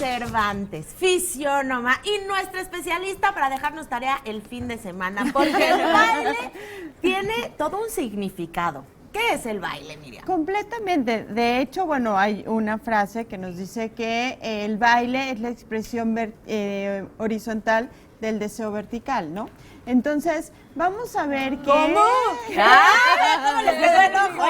Cervantes, fisiónoma y nuestra especialista para dejarnos tarea el fin de semana, porque el baile tiene todo un significado. ¿Qué es el baile, Miriam? Completamente. De hecho, bueno, hay una frase que nos dice que el baile es la expresión horizontal del deseo vertical, ¿no? Entonces, vamos a ver qué... ¿Cómo? ¿Cómo les quedó el ojo?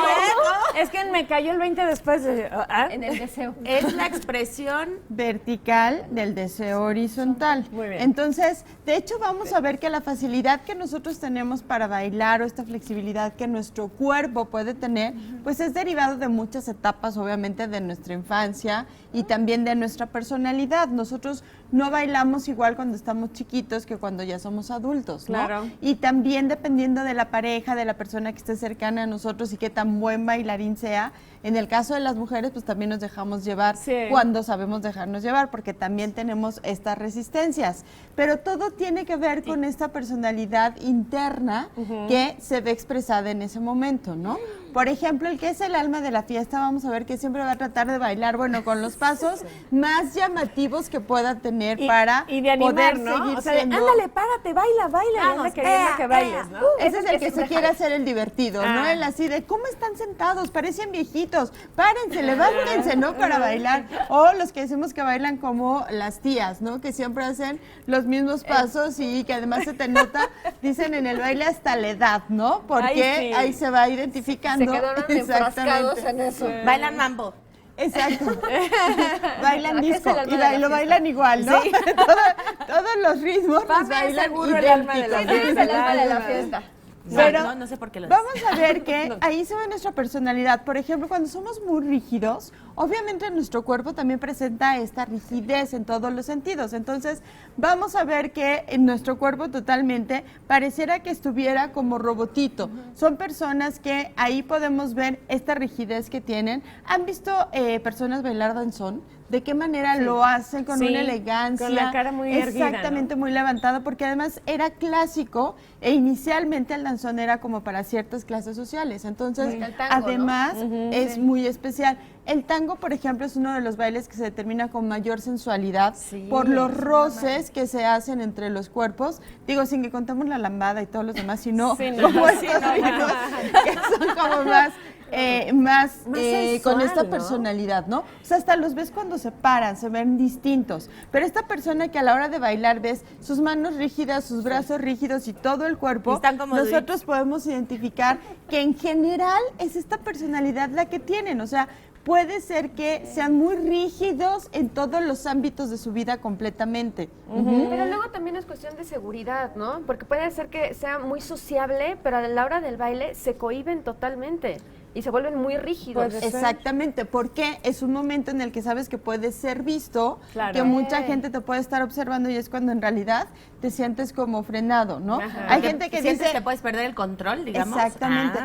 Es que me cayó el 20 después de... En el deseo. Es la expresión vertical del deseo horizontal. Muy bien. Entonces, de hecho, vamos a ver que la facilidad que nosotros tenemos para bailar o esta flexibilidad que nuestro cuerpo puede tener, pues es derivado de muchas etapas, obviamente, de nuestra infancia y también de nuestra personalidad. Nosotros no bailamos igual cuando estamos chiquitos que cuando ya somos adultos, ¿no? Claro. Y también dependiendo de la pareja, de la persona que esté cercana a nosotros y qué tan buen bailarín sea. En el caso de las mujeres, pues también nos dejamos llevar cuando sabemos dejarnos llevar, porque también tenemos estas resistencias. Pero todo tiene que ver con esta personalidad interna que se ve expresada en ese momento, ¿no? Por ejemplo, el que es el alma de la fiesta, vamos a ver que siempre va a tratar de bailar, bueno, con los pasos más llamativos que pueda tener para y de animar, poder ¿no? seguir O sea, de, siendo... ándale, párate, baila, Vamos, anda queriendo que bailes, ¿no? Ese es el que se quiere hacer el divertido, ¿no? El así de, ¿cómo están sentados? Parecen viejitos. Párense, levántense, ¿no? Para bailar. O los que decimos que bailan como las tías, ¿no? Que siempre hacen los mismos pasos y que además se te nota, dicen en el baile hasta la edad, ¿no? Porque ahí se va identificando. Se quedaron enfrascados en eso. bailan mambo. Exacto. Bailan disco el alma y de la lo bailan igual, ¿no? Todos los ritmos los bailan seguro el alma de la idénticos. Es el alma de la fiesta. Pero no sé por qué lo vamos a ver que ahí se ve nuestra personalidad. Por ejemplo, cuando somos muy rígidos, obviamente nuestro cuerpo también presenta esta rigidez en todos los sentidos. Entonces, vamos a ver que en nuestro cuerpo totalmente pareciera que estuviera como robotito. Son personas que ahí podemos ver esta rigidez que tienen. ¿Han visto personas bailar danzón? ¿De qué manera lo hacen? Con una elegancia. Con la cara muy erguida, exactamente, muy levantada, porque además era clásico e inicialmente el danzón era como para ciertas clases sociales. Entonces, El tango, además, es muy especial. El tango, por ejemplo, es uno de los bailes que se determina con mayor sensualidad por los roces que se hacen entre los cuerpos. Digo, sin que contemos la lambada y todos los demás, sino como estos ritmos que son como más sensual, con esta personalidad, ¿no? O sea, hasta los ves cuando se paran, se ven distintos. Pero esta persona que a la hora de bailar ves sus manos rígidas, sus brazos rígidos y todo el cuerpo, nosotros podemos identificar que en general es esta personalidad la que tienen. O sea, puede ser que sean muy rígidos en todos los ámbitos de su vida completamente. Pero luego también es cuestión de seguridad, ¿no? Porque puede ser que sea muy sociable, pero a la hora del baile se cohíben totalmente y se vuelven muy rígidos. Exactamente, porque es un momento en el que sabes que puedes ser visto, claro, que mucha gente te puede estar observando y es cuando en realidad te sientes como frenado, ¿no? Hay gente que dice... que puedes perder el control, digamos. Exactamente.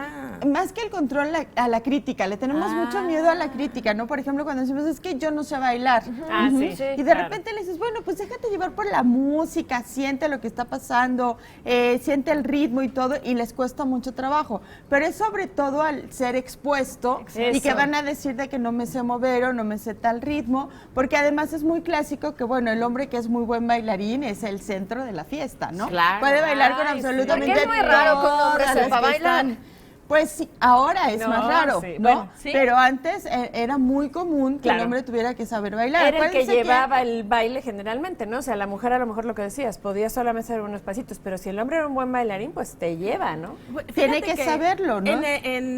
Más que el control a la crítica, le tenemos mucho miedo a la crítica, ¿no? Por ejemplo, cuando decimos, es que yo no sé bailar. Y de repente le dices, bueno, pues déjate llevar por la música, siente lo que está pasando, siente el ritmo y todo, y les cuesta mucho trabajo. Pero es sobre todo al ser expuesto y que van a decir de que no me sé mover o no me sé tal ritmo, porque además es muy clásico que, bueno, el hombre que es muy buen bailarín es el centro de la fiesta, ¿no? Claro. Puede bailar con absolutamente Porque es muy raro que un hombre todas las sepa que bailar. están. Pues sí, ahora es más raro, sí, ¿no? bueno, sí. Pero antes era muy común que el hombre tuviera que saber bailar. Era el que Acuérdense llevaba el baile generalmente, ¿no? O sea, la mujer a lo mejor lo que decías, podía solamente hacer unos pasitos, pero si el hombre era un buen bailarín, pues te lleva, ¿no? Tiene que saberlo, ¿no?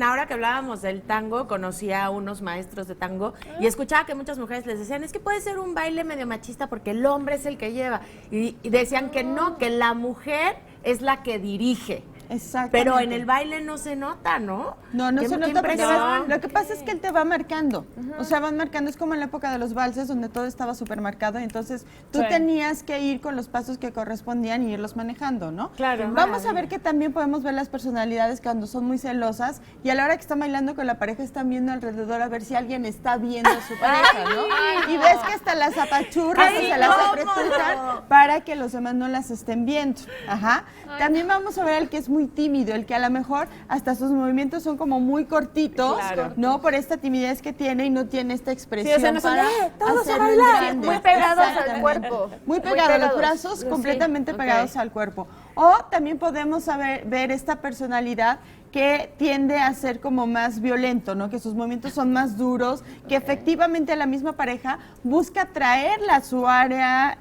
Ahora que hablábamos del tango, conocí a unos maestros de tango y escuchaba que muchas mujeres les decían, es que puede ser un baile medio machista porque el hombre es el que lleva. Y decían que no, que la mujer es la que dirige. Exactamente. Pero en el baile no se nota, ¿no? No se nota porque impresión. lo que pasa es que él te va marcando. O sea, van marcando, es como en la época de los valses donde todo estaba súper marcado y entonces tú tenías que ir con los pasos que correspondían y irlos manejando, ¿no? Claro. Vamos a ver que también podemos ver las personalidades cuando son muy celosas y a la hora que están bailando con la pareja están viendo alrededor a ver si alguien está viendo a su pareja, ¿no? Y ves que hasta las apachurras y se las apretujan para que los demás no las estén viendo. Ajá. También vamos a ver al que es muy muy tímido, el que a lo mejor hasta sus movimientos son como muy cortitos, Claro. ¿no? Por esta timidez que tiene y no tiene esta expresión Sí, o sea, no son, para todos a hacerlo en bailar. grande. Muy pegados al Exactamente. cuerpo. Muy Muy pegados, los pegados. brazos Sí, completamente ok. pegados al cuerpo. O también podemos ver esta personalidad que tiende a ser como más violento, ¿no? Que sus movimientos son más duros, que efectivamente la misma pareja busca traerla a su área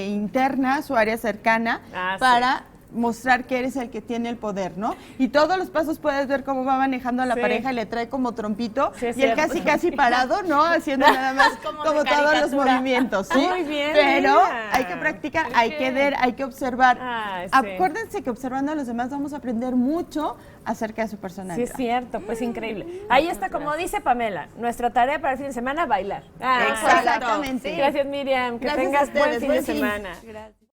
interna, su área cercana, para mostrar que eres el que tiene el poder, ¿no? Y todos los pasos puedes ver cómo va manejando a la pareja y le trae como trompito, Sí, es y él cierto. casi parado, ¿no? Haciendo nada más Como como de todos los caricatura. movimientos, ¿sí? Muy bien, Pero mira. hay que practicar, hay que ver, hay que observar. Ay, sí. Acuérdense que observando a los demás vamos a aprender mucho acerca de su Sí, personalidad. es cierto, pues increíble. Ahí está, como dice Pamela, nuestra tarea para el fin de semana, bailar. Ah, Exactamente. Gracias, Miriam. Que Gracias a tengas buen ustedes, fin de buen fin. semana. Gracias.